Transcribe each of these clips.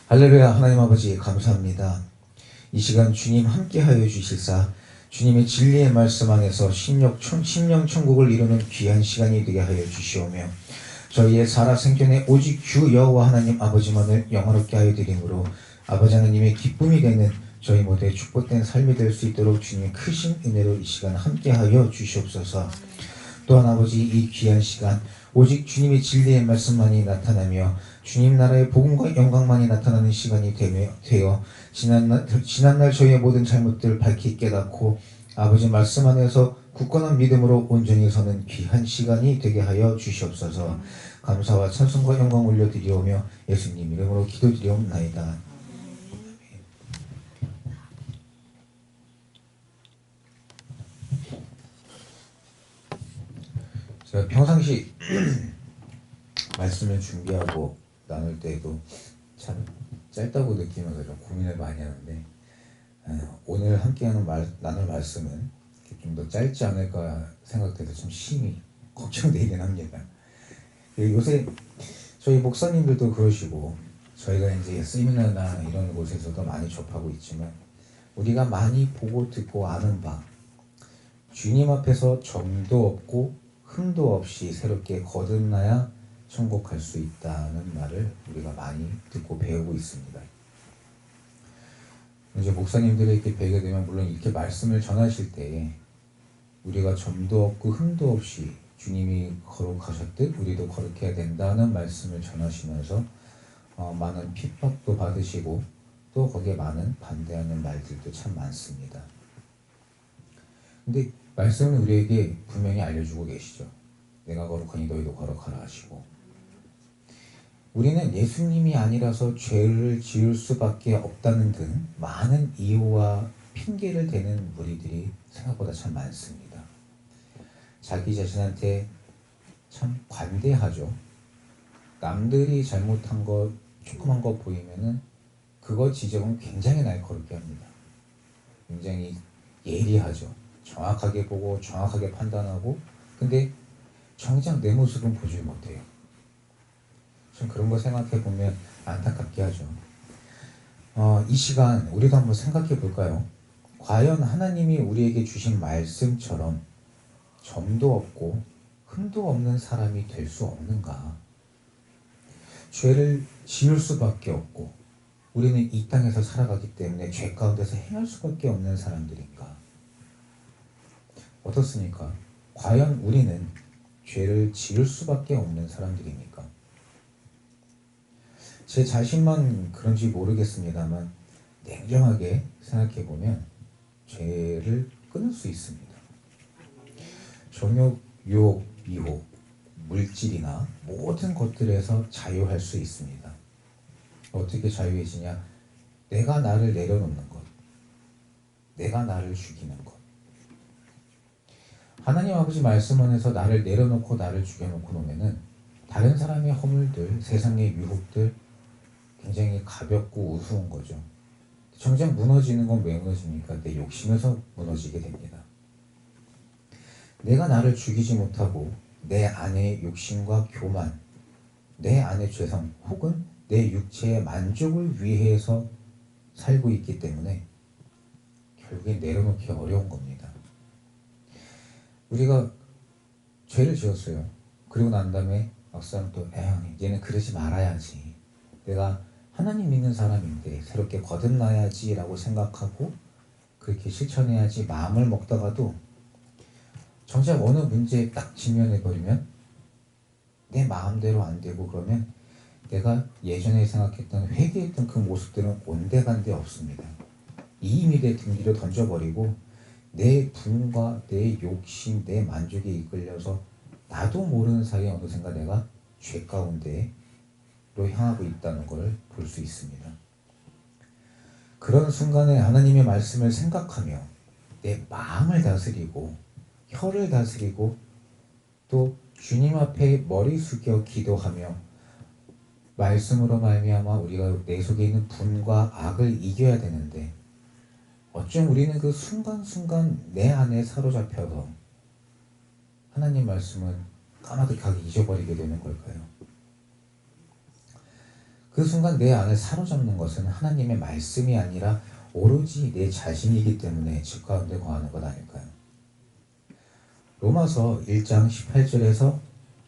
할렐루야. 하나님 아버지 감사합니다. 이 시간 주님 함께하여 주실사 주님의 진리의 말씀 안에서 심령 천국을 이루는 귀한 시간이 되게 하여 주시오며 저희의 살아생전에 오직 주 여호와 하나님 아버지만을 영화롭게 하여 드림으로 아버지 하나님의 기쁨이 되는 저희 모두의 축복된 삶이 될 수 있도록 주님의 크신 은혜로 이 시간 함께하여 주시옵소서. 또한 아버지 이 귀한 시간 오직 주님의 진리의 말씀만이 나타나며 주님 나라의 복음과 영광만이 나타나는 시간이 되어 지난날 저희의 모든 잘못들을 밝히 깨닫고 아버지 말씀 안에서 굳건한 믿음으로 온전히 서는 귀한 시간이 되게 하여 주시옵소서. 감사와 찬송과 영광 올려드리오며 예수님 이름으로 기도드리옵나이다. 제가 평상시 말씀을 준비하고 나눌 때도 참 짧다고 느끼면서 좀 고민을 많이 하는데 오늘 함께하는 나눌 말씀은 좀 더 짧지 않을까 생각돼서 좀 심히 걱정되긴 합니다. 요새 저희 목사님들도 그러시고 저희가 이제 세미나나 이런 곳에서도 많이 접하고 있지만 우리가 많이 보고 듣고 아는 바 주님 앞에서 점도 없고 흠도 없이 새롭게 거듭나야 천국 갈 수 있다는 말을 우리가 많이 듣고 배우고 있습니다. 이제 목사님들에게 뵈게 되면 물론 이렇게 말씀을 전하실 때 우리가 점도 없고 흠도 없이 주님이 거룩하셨듯 우리도 거룩해야 된다는 말씀을 전하시면서 많은 핍박도 받으시고 또 거기에 많은 반대하는 말들도 참 많습니다. 근데 말씀은 우리에게 분명히 알려주고 계시죠. 내가 거룩하니 너희도 거룩하라 하시고 우리는 예수님이 아니라서 죄를 지을 수밖에 없다는 등 많은 이유와 핑계를 대는 무리들이 생각보다 참 많습니다. 자기 자신한테 참 관대하죠. 남들이 잘못한 것, 조그만 거 보이면은 그거 지적은 굉장히 날카롭게 합니다. 굉장히 예리하죠. 정확하게 보고 정확하게 판단하고 근데 정작 내 모습은 보지 못해요. 좀 그런 거 생각해 보면 안타깝게 하죠. 이 시간 우리도 한번 생각해 볼까요? 과연 하나님이 우리에게 주신 말씀처럼 점도 없고 흠도 없는 사람이 될 수 없는가? 죄를 지을 수밖에 없고 우리는 이 땅에서 살아가기 때문에 죄 가운데서 행할 수밖에 없는 사람들인가? 어떻습니까? 과연 우리는 죄를 지을 수밖에 없는 사람들입니까? 제 자신만 그런지 모르겠습니다만 냉정하게 생각해보면 죄를 끊을 수 있습니다. 정욕, 유혹, 미혹, 물질이나 모든 것들에서 자유할 수 있습니다. 어떻게 자유해지냐? 내가 나를 내려놓는 것, 내가 나를 죽이는 것. 하나님 아버지 말씀 안에서 나를 내려놓고 나를 죽여놓고 놓으면은 다른 사람의 허물들, 세상의 유혹들 굉장히 가볍고 우스운 거죠. 정작 무너지는 건 왜 무너집니까? 내 욕심에서 무너지게 됩니다. 내가 나를 죽이지 못하고 내 안의 욕심과 교만, 내 안의 죄성 혹은 내 육체의 만족을 위해서 살고 있기 때문에 결국에 내려놓기 어려운 겁니다. 우리가 죄를 지었어요. 그리고 난 다음에 막상 또 얘는 그러지 말아야지. 내가 하나님 믿는 사람인데 새롭게 거듭나야지 라고 생각하고 그렇게 실천해야지 마음을 먹다가도 정작 어느 문제에 딱 직면해버리면 내 마음대로 안 되고 그러면 내가 예전에 생각했던 회개했던 그 모습들은 온데간데 없습니다. 이미 내 등 뒤로 던져버리고 내 분과 내 욕심, 내 만족에 이끌려서 나도 모르는 사이에 어느샌가 내가 죄 가운데로 향하고 있다는 걸 볼 수 있습니다. 그런 순간에 하나님의 말씀을 생각하며 내 마음을 다스리고 혀를 다스리고 또 주님 앞에 머리 숙여 기도하며 말씀으로 말미암아 우리가 내 속에 있는 분과 악을 이겨야 되는데 어쩜 우리는 그 순간순간 내 안에 사로잡혀서 하나님 말씀은 까마득하게 잊어버리게 되는 걸까요? 그 순간 내 안을 사로잡는 것은 하나님의 말씀이 아니라 오로지 내 자신이기 때문에 집 가운데 거하는 것 아닐까요? 로마서 1장 18절에서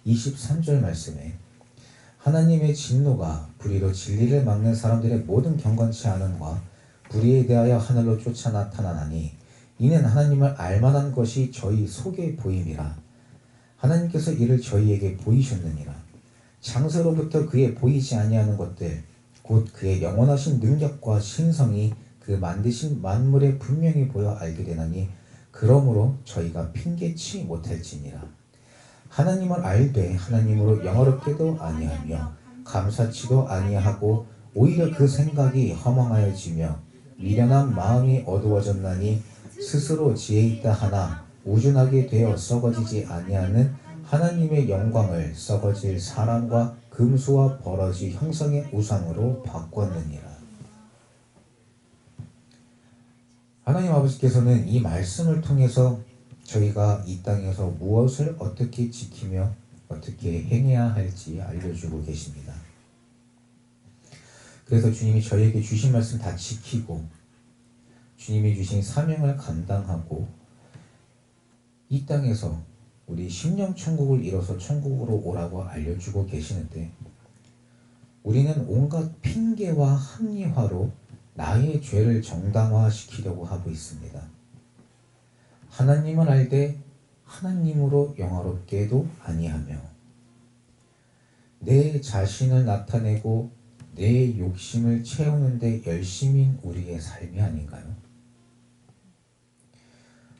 23절 말씀에 하나님의 진노가 불의로 진리를 막는 사람들의 모든 경건치 않음과 불의에 대하여 하늘로 쫓아 나타나나니 이는 하나님을 알만한 것이 저희 속에 보임이라. 하나님께서 이를 저희에게 보이셨느니라. 창세로부터 그의 보이지 아니하는 것들 곧 그의 영원하신 능력과 신성이 그 만드신 만물에 분명히 보여 알게 되나니 그러므로 저희가 핑계치 못할지니라. 하나님을 알되 하나님으로 영어롭게도 아니하며 감사치도 아니하고 오히려 그 생각이 허망하여지며 미련한 마음이 어두워졌나니 스스로 지혜 있다 하나 우준하게 되어 썩어지지 아니하는 하나님의 영광을 썩어질 사람과 금수와 버러지 형상의 우상으로 바꿨느니라. 하나님 아버지께서는 이 말씀을 통해서 저희가 이 땅에서 무엇을 어떻게 지키며 어떻게 행해야 할지 알려주고 계십니다. 그래서 주님이 저희에게 주신 말씀 다 지키고 주님이 주신 사명을 감당하고 이 땅에서 우리 심령천국을 이뤄서 천국으로 오라고 알려주고 계시는데 우리는 온갖 핑계와 합리화로 나의 죄를 정당화시키려고 하고 있습니다. 하나님을 알되 하나님으로 영화롭게도 아니하며 내 자신을 나타내고 내 욕심을 채우는 데 열심인 우리의 삶이 아닌가요?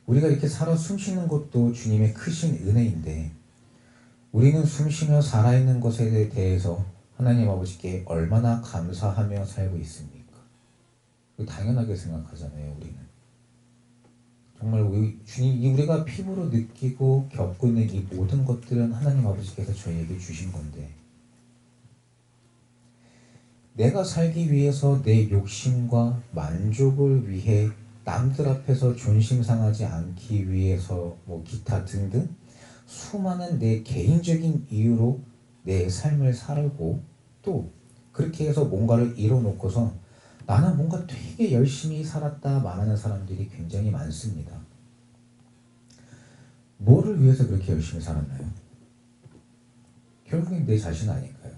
우리가 이렇게 살아 숨쉬는 것도 주님의 크신 은혜인데 우리는 숨쉬며 살아있는 것에 대해서 하나님 아버지께 얼마나 감사하며 살고 있습니까? 당연하게 생각하잖아요. 우리는 정말 우리가 피부로 느끼고 겪고 있는 이 모든 것들은 하나님 아버지께서 저희에게 주신 건데 내가 살기 위해서 내 욕심과 만족을 위해 남들 앞에서 존심 상하지 않기 위해서 기타 등등 수많은 내 개인적인 이유로 내 삶을 살고 또 그렇게 해서 뭔가를 이뤄놓고서 나는 뭔가 되게 열심히 살았다 말하는 사람들이 굉장히 많습니다. 뭐를 위해서 그렇게 열심히 살았나요? 결국엔 내 자신 아닐까요?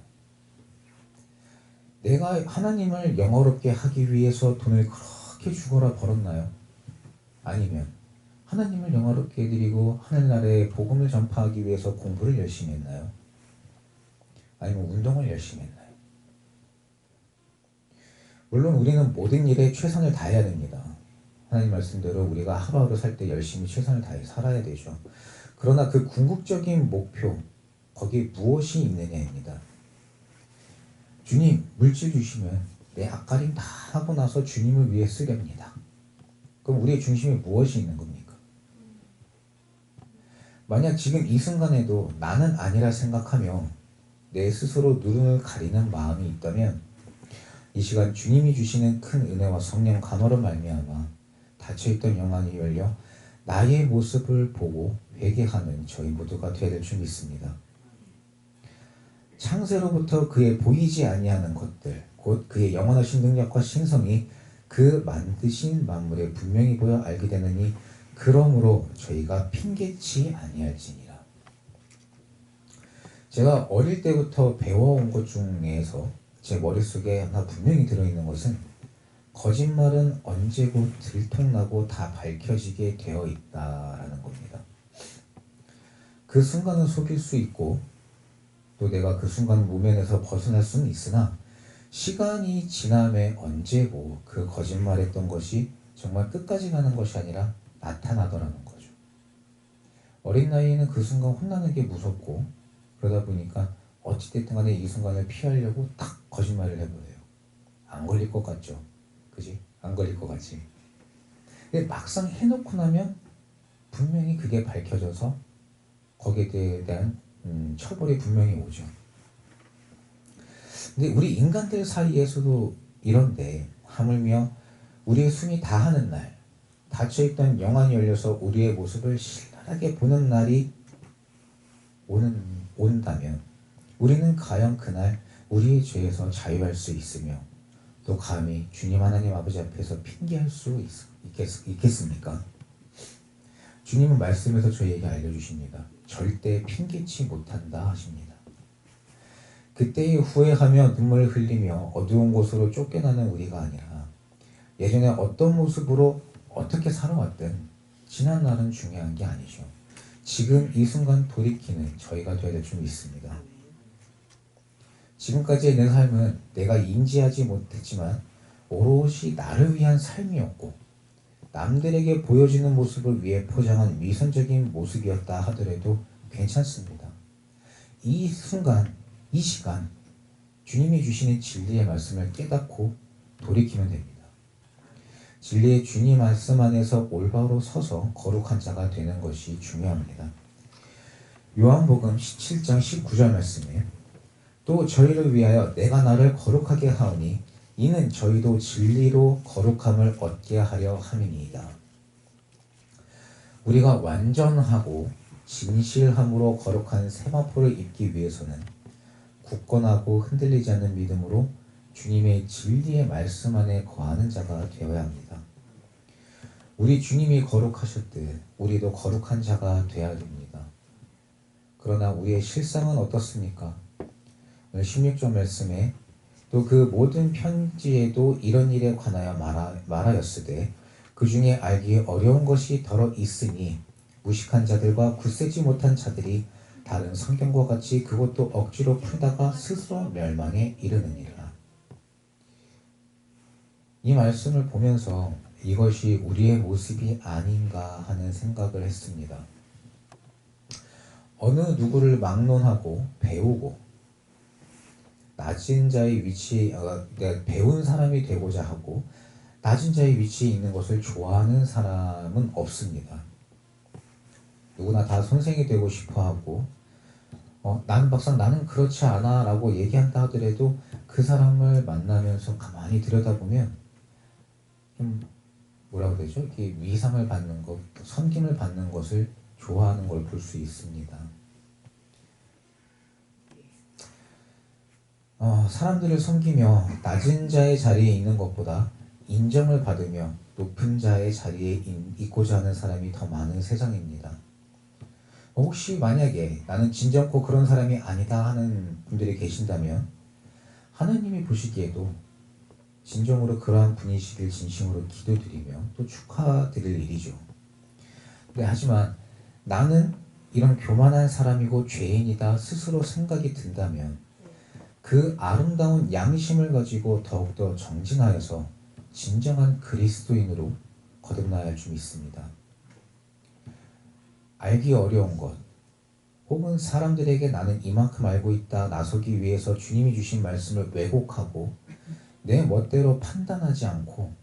내가 하나님을 영어롭게 하기 위해서 돈을 그렇게 죽어라 벌었나요? 아니면 하나님을 영어롭게 해드리고 하늘나라의 복음을 전파하기 위해서 공부를 열심히 했나요? 아니면 운동을 열심히 했나요? 물론 우리는 모든 일에 최선을 다해야 됩니다. 하나님 말씀대로 우리가 하루하루 살 때 열심히 최선을 다해 살아야 되죠. 그러나 그 궁극적인 목표, 거기에 무엇이 있느냐입니다. 주님, 물질 주시면 내 앞가림 다 하고 나서 주님을 위해 쓰렵니다. 그럼 우리의 중심에 무엇이 있는 겁니까? 만약 지금 이 순간에도 나는 아니라 생각하며 내 스스로 눈을 가리는 마음이 있다면 이 시간 주님이 주시는 큰 은혜와 성령 간호로 말미암아 닫혀있던 영안이 열려 나의 모습을 보고 회개하는 저희 모두가 되어야 될 줄 믿습니다. 창세로부터 그의 보이지 아니하는 것들 곧 그의 영원하신 능력과 신성이 그 만드신 만물에 분명히 보여 알게 되느니 그러므로 저희가 핑계치 아니할지니라. 제가 어릴 때부터 배워온 것 중에서 제 머릿속에 하나 분명히 들어있는 것은 거짓말은 언제고 들통나고 다 밝혀지게 되어 있다라는 겁니다. 그 순간은 속일 수 있고 또 내가 그 순간 무면에서 벗어날 수는 있으나 시간이 지남에 언제고 그 거짓말했던 것이 정말 끝까지 가는 것이 아니라 나타나더라는 거죠. 어린 나이에는 그 순간 혼나는 게 무섭고 그러다 보니까 어찌됐든 간에 이 순간을 피하려고 딱 거짓말을 해버려요. 안 걸릴 것 같죠? 그지? 안 걸릴 것 같지? 근데 막상 해놓고 나면 분명히 그게 밝혀져서 거기에 대한 처벌이 분명히 오죠. 근데 우리 인간들 사이에서도 이런데 하물며 우리의 숨이 다하는 날 닫혀있던 영안이 열려서 우리의 모습을 신랄하게 보는 날이 온다면 우리는 과연 그날 우리의 죄에서 자유할 수 있으며 또 감히 주님 하나님 아버지 앞에서 핑계할 수 있겠습니까? 주님은 말씀에서 저희에게 알려주십니다. 절대 핑계치 못한다 하십니다. 그때에 후회하며 눈물을 흘리며 어두운 곳으로 쫓겨나는 우리가 아니라 예전에 어떤 모습으로 어떻게 살아왔든 지난 날은 중요한 게 아니죠. 지금 이 순간 돌이키는 저희가 되어야 될 줄 믿습니다. 지금까지의 내 삶은 내가 인지하지 못했지만 오롯이 나를 위한 삶이었고 남들에게 보여지는 모습을 위해 포장한 위선적인 모습이었다 하더라도 괜찮습니다. 이 순간, 이 시간 주님이 주시는 진리의 말씀을 깨닫고 돌이키면 됩니다. 진리의 주님 말씀 안에서 올바로 서서 거룩한 자가 되는 것이 중요합니다. 요한복음 17장 19절 말씀에 또 저희를 위하여 내가 나를 거룩하게 하오니 이는 저희도 진리로 거룩함을 얻게 하려 함이니이다. 우리가 완전하고 진실함으로 거룩한 세마포를 입기 위해서는 굳건하고 흔들리지 않는 믿음으로 주님의 진리의 말씀 안에 거하는 자가 되어야 합니다. 우리 주님이 거룩하셨듯 우리도 거룩한 자가 되어야 됩니다. 그러나 우리의 실상은 어떻습니까? 오늘 16절 말씀에 또 그 모든 편지에도 이런 일에 관하여 말하였으되 그 중에 알기 어려운 것이 더러 있으니 무식한 자들과 굳세지 못한 자들이 다른 성경과 같이 그것도 억지로 풀다가 스스로 멸망에 이르느니라. 이 말씀을 보면서 이것이 우리의 모습이 아닌가 하는 생각을 했습니다. 어느 누구를 막론하고 배우고 낮은 자의 위치에 배운 사람이 되고자 하고 낮은 자의 위치에 있는 것을 좋아하는 사람은 없습니다. 누구나 다 선생이 되고 싶어 하고 나는 막상 나는 그렇지 않아 라고 얘기한다 하더라도 그 사람을 만나면서 가만히 들여다보면 좀 뭐라고 되죠? 이렇게 위상을 받는 것, 섬김을 받는 것을 좋아하는 걸 볼 수 있습니다. 사람들을 섬기며 낮은 자의 자리에 있는 것보다 인정을 받으며 높은 자의 자리에 있고자 하는 사람이 더 많은 세상입니다. 혹시 만약에 나는 진정코 그런 사람이 아니다 하는 분들이 계신다면 하나님이 보시기에도 진정으로 그러한 분이시길 진심으로 기도드리며 또 축하드릴 일이죠. 하지만 나는 이런 교만한 사람이고 죄인이다 스스로 생각이 든다면 그 아름다운 양심을 가지고 더욱더 정진하여서 진정한 그리스도인으로 거듭나야 할 줄 믿습니다. 알기 어려운 것 혹은 사람들에게 나는 이만큼 알고 있다 나서기 위해서 주님이 주신 말씀을 왜곡하고 내 멋대로 판단하지 않고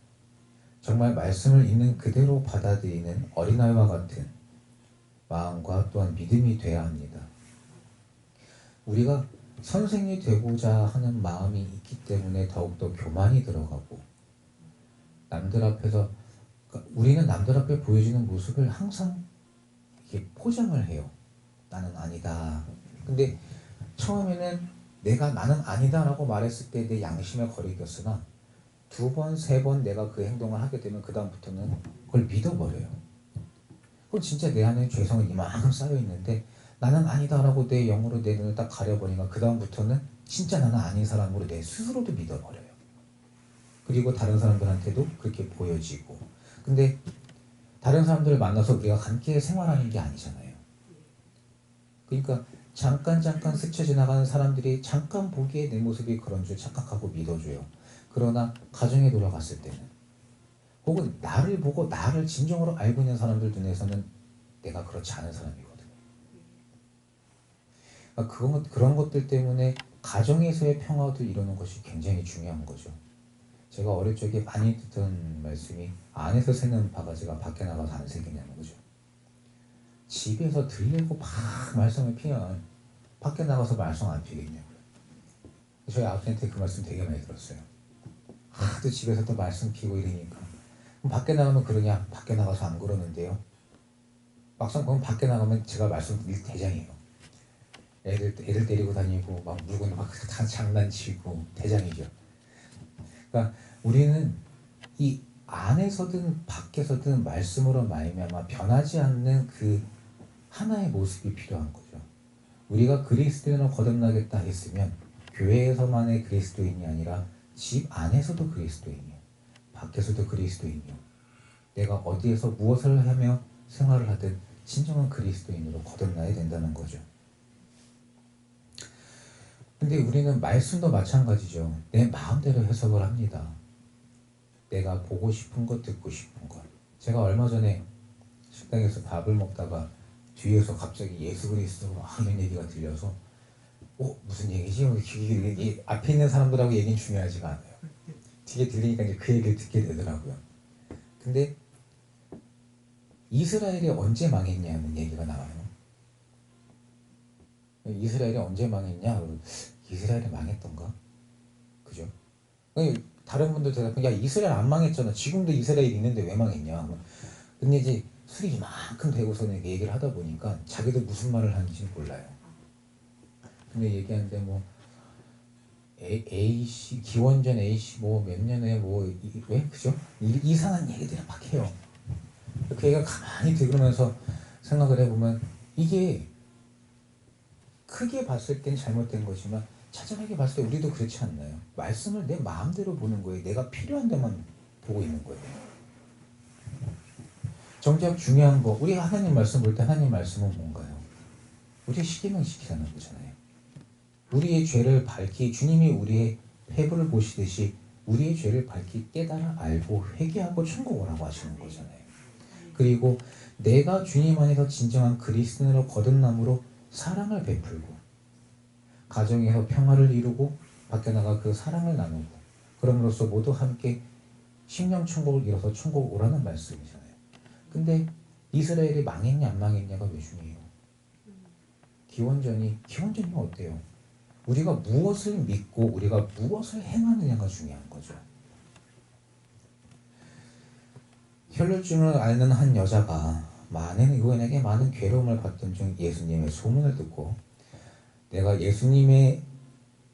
정말 말씀을 있는 그대로 받아들이는 어린아이와 같은 마음과 또한 믿음이 되어야 합니다. 우리가 선생이 되고자 하는 마음이 있기 때문에 더욱더 교만이 들어가고 남들 앞에서 우리는 남들 앞에 보여지는 모습을 항상 이렇게 포장을 해요. 나는 아니다. 근데 처음에는 나는 아니다 라고 말했을 때 내 양심에 거리겼으나 2번, 3번 내가 그 행동을 하게 되면 그 다음부터는 그걸 믿어버려요. 그럼 진짜 내 안에 죄성은 이만큼 쌓여있는데 나는 아니다 라고 내 영으로 내 눈을 딱 가려버리니까 그 다음부터는 진짜 나는 아닌 사람으로 내 스스로도 믿어버려요. 그리고 다른 사람들한테도 그렇게 보여지고 근데 다른 사람들을 만나서 우리가 함께 생활하는 게 아니잖아요. 그러니까 잠깐 스쳐 지나가는 사람들이 잠깐 보기에 내 모습이 그런 줄 착각하고 믿어줘요. 그러나 가정에 돌아갔을 때는 혹은 나를 보고 나를 진정으로 알고 있는 사람들 눈에서는 내가 그렇지 않은 사람이거든요. 그러니까 그런 것들 때문에 가정에서의 평화도 이루는 것이 굉장히 중요한 거죠. 제가 어릴 적에 많이 듣던 말씀이 안에서 새는 바가지가 밖에 나가서 안 새기냐는 거죠. 집에서 들리고 막 말썽을 피면 밖에 나가서 말썽 안 피겠냐고요. 저희 아버지한테 그 말씀 되게 많이 들었어요. 하도 집에서 또 말씀 피고 이러니까 그럼 밖에 나가면 그러냐? 밖에 나가서 안 그러는데요. 막상 그럼 밖에 나가면 제가 말씀 드릴 대장이에요. 애들 데리고 다니고 막 물건 막 다 장난치고 대장이죠. 그러니까 우리는 이 안에서든 밖에서든 말씀으로 말미암아 변하지 않는 그 하나의 모습이 필요한 거죠. 우리가 그리스도인으로 거듭나겠다 했으면 교회에서만의 그리스도인이 아니라 집 안에서도 그리스도인이요, 밖에서도 그리스도인이요, 내가 어디에서 무엇을 하며 생활을 하든 진정한 그리스도인으로 거듭나야 된다는 거죠. 근데 우리는 말씀도 마찬가지죠. 내 마음대로 해석을 합니다. 내가 보고 싶은 것, 듣고 싶은 것. 제가 얼마 전에 식당에서 밥을 먹다가 뒤에서 갑자기 예수 그리스도 이런 얘기가 들려서 무슨 얘기지? 앞에 있는 사람들하고 얘기는 중요하지가 않아요. 뒤에 들리니까 이제 그 얘기를 듣게 되더라고요. 근데 이스라엘이 언제 망했냐는 얘기가 나와요. 이스라엘이 언제 망했냐? 이스라엘이 망했던가? 그죠? 다른 분들 대답은 야 이스라엘 안 망했잖아. 지금도 이스라엘이 있는데 왜 망했냐? 근데 이제 술이 이만큼 되고서는 얘기를 하다 보니까 자기도 무슨 말을 하는지 몰라요. 근데 얘기하는데 뭐 AC 기원전 AC 뭐 몇 년에 왜 그죠? 이상한 얘기들을 막 해요. 그 얘기가 가만히 들으면서 생각을 해보면 이게 크게 봤을 땐 잘못된 거지만 차분하게 봤을 때 우리도 그렇지 않나요? 말씀을 내 마음대로 보는 거예요. 내가 필요한 데만 보고 있는 거예요. 정작 중요한 거, 우리 하나님 말씀 볼 때 하나님 말씀은 뭔가요? 우리 십계명 지키라는 거잖아요. 우리의 죄를 밝히 주님이 우리의 패부를 보시듯이 우리의 죄를 밝히 깨달아 알고 회개하고 천국 오라고 하시는 거잖아요. 그리고 내가 주님 안에서 진정한 그리스도인으로 거듭남으로 사랑을 베풀고 가정에서 평화를 이루고 밖에 나가 그 사랑을 나누고 그럼으로써 모두 함께 심령천국을 이뤄서 천국 오라는 말씀이잖아요. 근데 이스라엘이 망했냐 안 망했냐가 왜 중요해요? 기원전이 어때요? 우리가 무엇을 믿고 우리가 무엇을 행하느냐가 중요한 거죠. 혈루증을 앓는 한 여자가 많은 의원에게 많은 괴로움을 받던 중 예수님의 소문을 듣고 내가 예수님의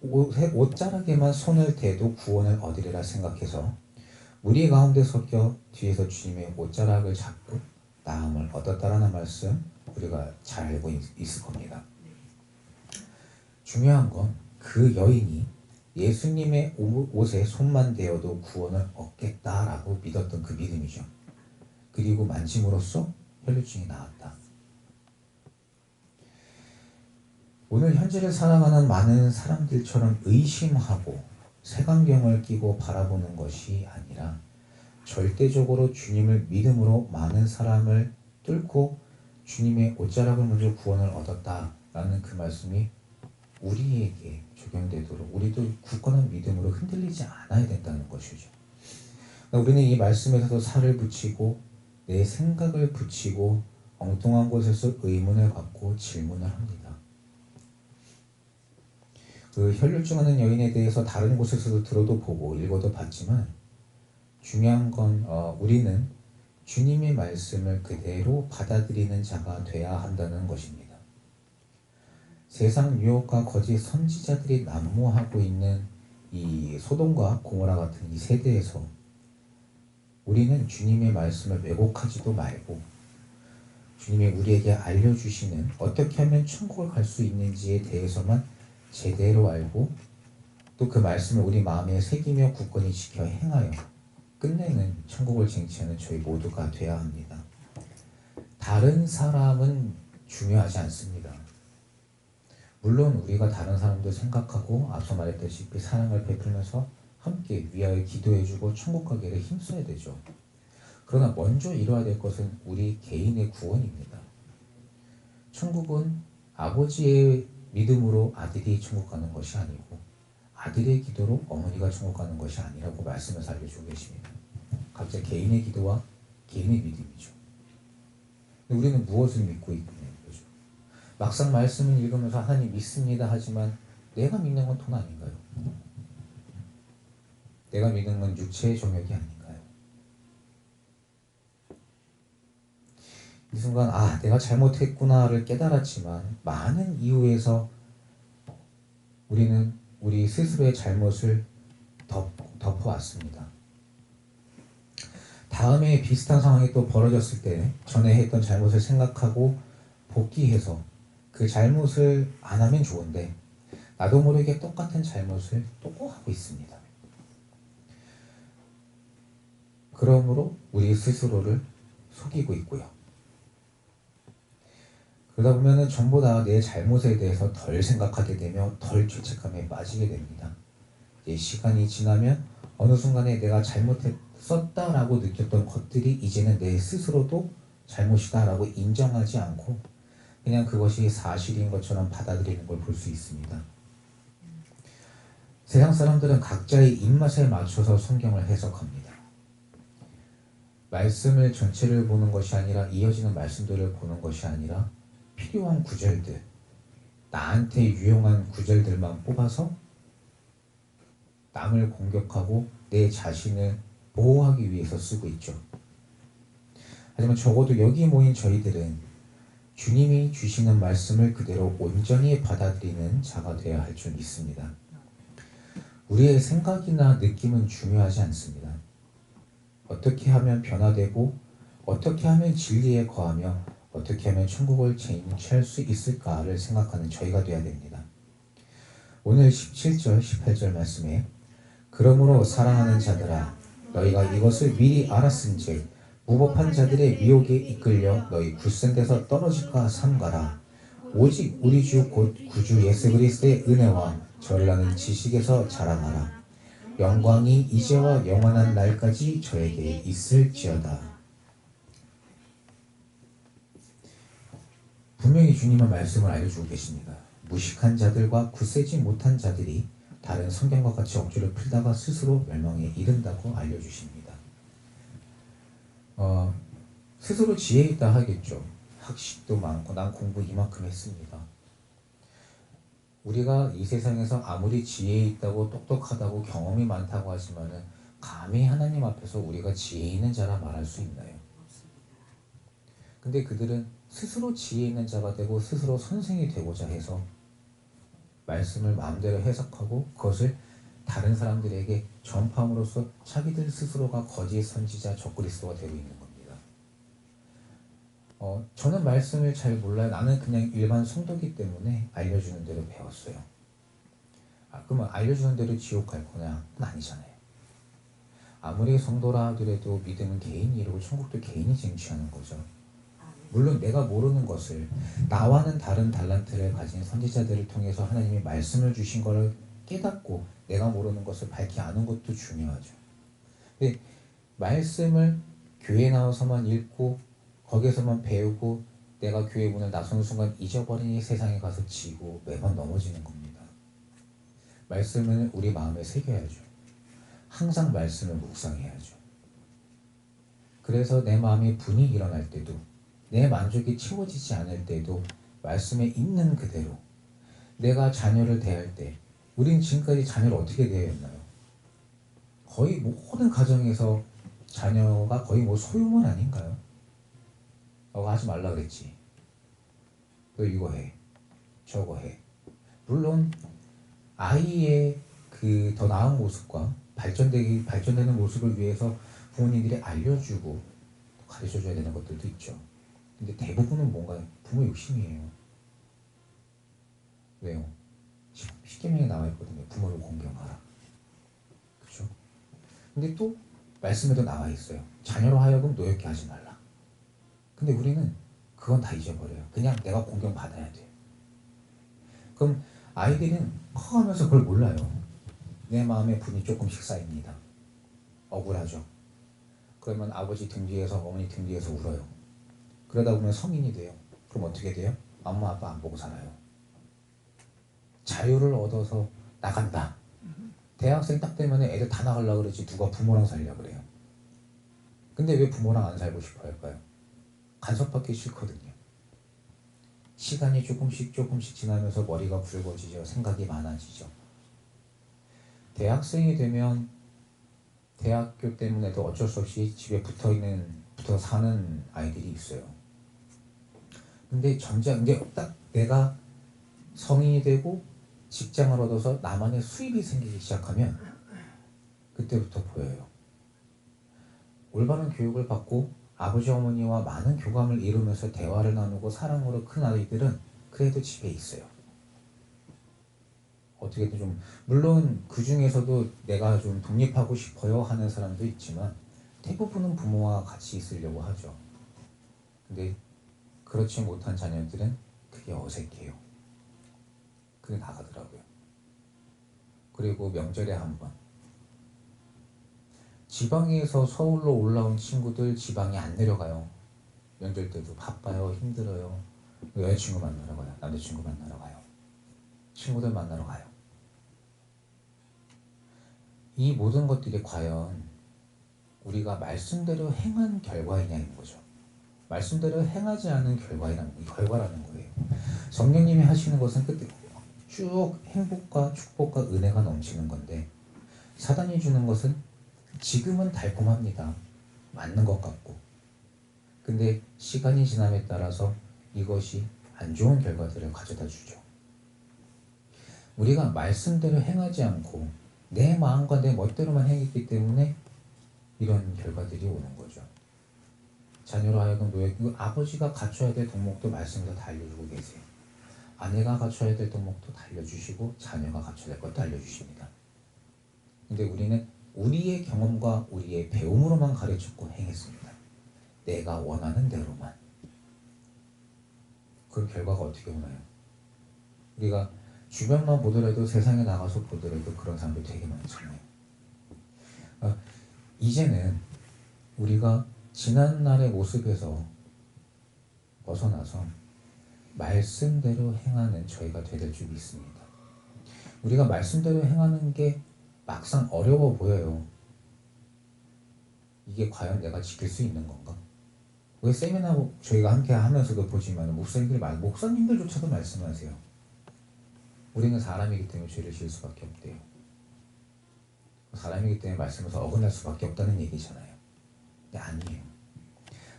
옷자락에만 손을 대도 구원을 얻으리라 생각해서 무리 가운데 섞여 뒤에서 주님의 옷자락을 잡고 나음을 얻었다라는 말씀 우리가 잘 알고 있을 겁니다. 중요한 건 그 여인이 예수님의 옷에 손만 대어도 구원을 얻겠다라고 믿었던 그 믿음이죠. 그리고 만짐으로써 혈루증이 나았다. 오늘 현재를 살아가는 많은 사람들처럼 의심하고 색안경을 끼고 바라보는 것이 아니라 절대적으로 주님을 믿음으로 많은 사람을 뚫고 주님의 옷자락을 먼저 구원을 얻었다라는 그 말씀이 우리에게 적용되도록 우리도 굳건한 믿음으로 흔들리지 않아야 된다는 것이죠. 우리는 이 말씀에서도 살을 붙이고 내 생각을 붙이고 엉뚱한 곳에서 의문을 갖고 질문을 합니다. 그 혈루증하는 여인에 대해서 다른 곳에서도 들어도 보고 읽어도 봤지만 중요한 건 우리는 주님의 말씀을 그대로 받아들이는 자가 돼야 한다는 것입니다. 세상 유혹과 거짓 선지자들이 난무하고 있는 이 소돔과 고모라 같은 이 세대에서 우리는 주님의 말씀을 왜곡하지도 말고 주님이 우리에게 알려주시는 어떻게 하면 천국을 갈 수 있는지에 대해서만 제대로 알고 또 그 말씀을 우리 마음에 새기며 굳건히 지켜 행하여 끝내는 천국을 쟁취하는 저희 모두가 되어야 합니다. 다른 사람은 중요하지 않습니다. 물론 우리가 다른 사람도 생각하고 앞서 말했다시피 사랑을 베풀면서 함께 위하여 기도해주고 천국 가기를 힘써야 되죠. 그러나 먼저 이루어야 될 것은 우리 개인의 구원입니다. 천국은 아버지의 믿음으로 아들이 천국 가는 것이 아니고 아들의 기도로 어머니가 천국 가는 것이 아니라고 말씀을 알려주고 계십니다. 각자 개인의 기도와 개인의 믿음이죠. 우리는 무엇을 믿고 있느냐 이거죠. 막상 말씀을 읽으면서 하나님 믿습니다 하지만 내가 믿는 건 돈 아닌가요? 내가 믿는 건 육체의 정욕이 아닌가요? 이 순간 내가 잘못했구나를 깨달았지만 많은 이유에서 우리는 우리 스스로의 잘못을 덮어왔습니다. 다음에 비슷한 상황이 또 벌어졌을 때 전에 했던 잘못을 생각하고 복귀해서 그 잘못을 안 하면 좋은데 나도 모르게 똑같은 잘못을 또 하고 있습니다. 그러므로 우리 스스로를 속이고 있고요. 그러다 보면은 전부 다 내 잘못에 대해서 덜 생각하게 되며 덜 죄책감에 빠지게 됩니다. 이제 시간이 지나면 어느 순간에 내가 잘못했었다라고 느꼈던 것들이 이제는 내 스스로도 잘못이다라고 인정하지 않고 그냥 그것이 사실인 것처럼 받아들이는 걸 볼 수 있습니다. 세상 사람들은 각자의 입맛에 맞춰서 성경을 해석합니다. 말씀을 전체를 보는 것이 아니라 이어지는 말씀들을 보는 것이 아니라 필요한 구절들, 나한테 유용한 구절들만 뽑아서 남을 공격하고 내 자신을 보호하기 위해서 쓰고 있죠. 하지만 적어도 여기 모인 저희들은 주님이 주시는 말씀을 그대로 온전히 받아들이는 자가 되어야 할 줄 믿습니다. 우리의 생각이나 느낌은 중요하지 않습니다. 어떻게 하면 변화되고 어떻게 하면 진리에 거하며 어떻게 하면 천국을 쟁취할 수 있을까를 생각하는 저희가 되어야 됩니다. 오늘 17절, 18절 말씀에 그러므로 사랑하는 자들아 너희가 이것을 미리 알았은즉 무법한 자들의 미혹에 이끌려 너희 굳센 데서 떨어질까 삼가라. 오직 우리 주 곧 구주 예수 그리스도의 은혜와 전라는 지식에서 자라나라. 영광이 이제와 영원한 날까지 저에게 있을지어다. 분명히 주님은 말씀을 알려주고 계십니다. 무식한 자들과 굳세지 못한 자들이 다른 성경과 같이 억지를 풀다가 스스로 멸망에 이른다고 알려주십니다. 스스로 지혜 있다 하겠죠. 학식도 많고 난 공부 이만큼 했습니다. 우리가 이 세상에서 아무리 지혜 있다고 똑똑하다고 경험이 많다고 하지만은 감히 하나님 앞에서 우리가 지혜 있는 자라 말할 수 있나요? 근데 그들은 스스로 지혜 있는 자가 되고 스스로 선생이 되고자 해서 말씀을 마음대로 해석하고 그것을 다른 사람들에게 전파함으로써 자기들 스스로가 거짓 선지자 적그리스도가 되고 있는 겁니다. 저는 말씀을 잘 몰라요. 나는 그냥 일반 성도기 때문에 알려주는 대로 배웠어요. 그러면 알려주는 대로 지옥 갈 거냐? 그건 아니잖아요. 아무리 성도라 하더라도 믿음은 개인이 이루고 천국도 개인이 쟁취하는 거죠. 물론 내가 모르는 것을 나와는 다른 달란트를 가진 선지자들을 통해서 하나님이 말씀을 주신 것을 깨닫고 내가 모르는 것을 밝히 아는 것도 중요하죠. 근데 말씀을 교회에 나와서만 읽고 거기에서만 배우고 내가 교회 문을 나서는 순간 잊어버리니 세상에 가서 지고 매번 넘어지는 겁니다. 말씀을 우리 마음에 새겨야죠. 항상 말씀을 묵상해야죠. 그래서 내 마음에 분이 일어날 때도 내 만족이 채워지지 않을 때도 말씀에 있는 그대로 내가 자녀를 대할 때 우린 지금까지 자녀를 어떻게 대했나요? 거의 모든 가정에서 자녀가 거의 소유물 아닌가요? 너가 하지 말라 그랬지. 너 이거 해. 저거 해. 물론 아이의 그 더 나은 모습과 발전되는 모습을 위해서 부모님들이 알려주고 가르쳐줘야 되는 것들도 있죠. 근데 대부분은 뭔가요? 부모 욕심이에요. 왜요? 십계명에 나와 있거든요. 부모를 공경하라. 그렇죠? 근데 또 말씀에도 나와 있어요. 자녀로 하여금 노엽게 하지 말라. 근데 우리는 그건 다 잊어버려요. 그냥 내가 공경받아야 돼. 그럼 아이들은 커가면서 그걸 몰라요. 내 마음에 분이 조금씩 쌓입니다. 억울하죠. 그러면 아버지 등 뒤에서 어머니 등 뒤에서 울어요. 그러다 보면 성인이 돼요. 그럼 어떻게 돼요? 엄마 아빠 안 보고 살아요. 자유를 얻어서 나간다. 대학생 딱 되면 애들 다 나가려고 그러지 누가 부모랑 살려고 그래요. 근데 왜 부모랑 안 살고 싶어 할까요? 간섭받기 싫거든요. 시간이 조금씩 지나면서 머리가 굵어지죠. 생각이 많아지죠. 대학생이 되면 대학교 때문에도 어쩔 수 없이 집에 붙어 사는 아이들이 있어요. 근데 이제 딱 내가 성인이 되고 직장을 얻어서 나만의 수입이 생기기 시작하면 그때부터 보여요. 올바른 교육을 받고 아버지 어머니와 많은 교감을 이루면서 대화를 나누고 사랑으로 큰 아이들은 그래도 집에 있어요. 어떻게든 좀 물론 그 중에서도 내가 좀 독립하고 싶어요 하는 사람도 있지만 대부분은 부모와 같이 있으려고 하죠. 근데 그렇지 못한 자녀들은 그게 어색해요. 그게 나가더라고요. 그리고 명절에 한 번 지방에서 서울로 올라온 친구들 지방에 안 내려가요. 명절 때도 바빠요. 힘들어요. 여자친구 만나러 가요. 남자친구 만나러 가요. 친구들 만나러 가요. 이 모든 것들이 과연 우리가 말씀대로 행한 결과이냐는 거죠. 말씀대로 행하지 않은 결과라는 거예요. 성령님이 하시는 것은 끝에 쭉 행복과 축복과 은혜가 넘치는 건데 사단이 주는 것은 지금은 달콤합니다. 맞는 것 같고 근데 시간이 지남에 따라서 이것이 안 좋은 결과들을 가져다 주죠. 우리가 말씀대로 행하지 않고 내 마음과 내 멋대로만 행했기 때문에 이런 결과들이 오는 거죠. 자녀로 하여금 아버지가 갖춰야 될 덕목도 말씀에서 다 알려주고 계세요. 아내가 갖춰야 될 덕목도 다 알려주시고 자녀가 갖춰야 될 것도 알려주십니다. 근데 우리는 우리의 경험과 우리의 배움으로만 가르쳤고 행했습니다. 내가 원하는 대로만. 그 결과가 어떻게 오나요? 우리가 주변만 보더라도 세상에 나가서 보더라도 그런 사람들 되게 많잖아요. 이제는 우리가 지난날의 모습에서 벗어나서 말씀대로 행하는 저희가 되야 될 줄 믿습니다. 우리가 말씀대로 행하는 게 막상 어려워 보여요. 이게 과연 내가 지킬 수 있는 건가? 왜 세미나 저희가 함께 하면서도 보지만 목사님들조차도 말씀하세요. 우리는 사람이기 때문에 죄를 지을 수밖에 없대요. 사람이기 때문에 말씀에서 어긋날 수밖에 없다는 얘기잖아요. 근데 아니에요.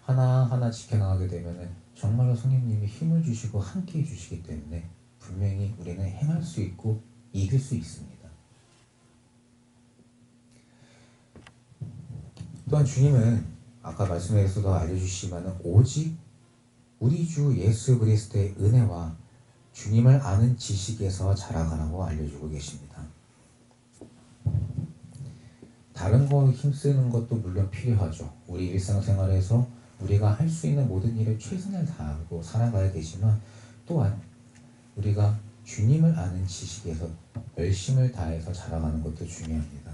하나하나 지켜나가게 되면 정말로 성령님이 힘을 주시고 함께 해주시기 때문에 분명히 우리는 행할 수 있고 이길 수 있습니다. 또한 주님은 아까 말씀에서도 알려주시지만 오직 우리 주 예수 그리스도의 은혜와 주님을 아는 지식에서 자라가라고 알려주고 계십니다. 다른 거 힘쓰는 것도 물론 필요하죠. 우리 일상생활에서 우리가 할 수 있는 모든 일에 최선을 다하고 살아가야 되지만 또한 우리가 주님을 아는 지식에서 열심을 다해서 자라가는 것도 중요합니다.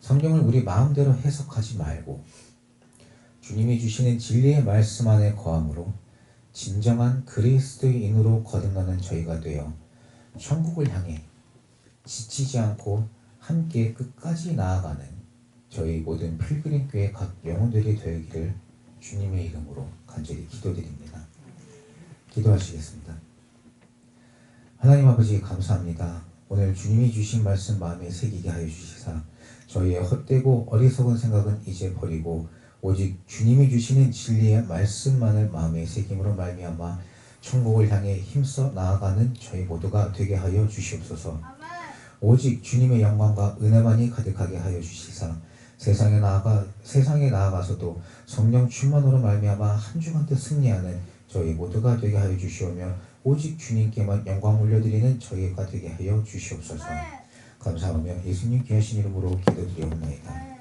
성경을 우리 마음대로 해석하지 말고 주님이 주시는 진리의 말씀 안에 거함으로 진정한 그리스도인으로 거듭나는 저희가 되어 천국을 향해 지치지 않고 함께 끝까지 나아가는 저희 모든 필그림교회 각 영혼들이 되기를 주님의 이름으로 간절히 기도드립니다. 기도하시겠습니다. 하나님 아버지 감사합니다. 오늘 주님이 주신 말씀 마음에 새기게 하여 주시사 저희의 헛되고 어리석은 생각은 이제 버리고 오직 주님이 주시는 진리의 말씀만을 마음에 새김으로 말미암아 천국을 향해 힘써 나아가는 저희 모두가 되게 하여 주시옵소서. 오직 주님의 영광과 은혜만이 가득하게 하여 주시사 세상에 나아가서도 성령 충만으로 말미암아 한 주간 때 승리하는 저희 모두가 되게 하여 주시오며 오직 주님께만 영광 올려드리는 저희가 되게 하여 주시옵소서. 감사하며 예수님 귀하신 이름으로 기도드리옵나이다.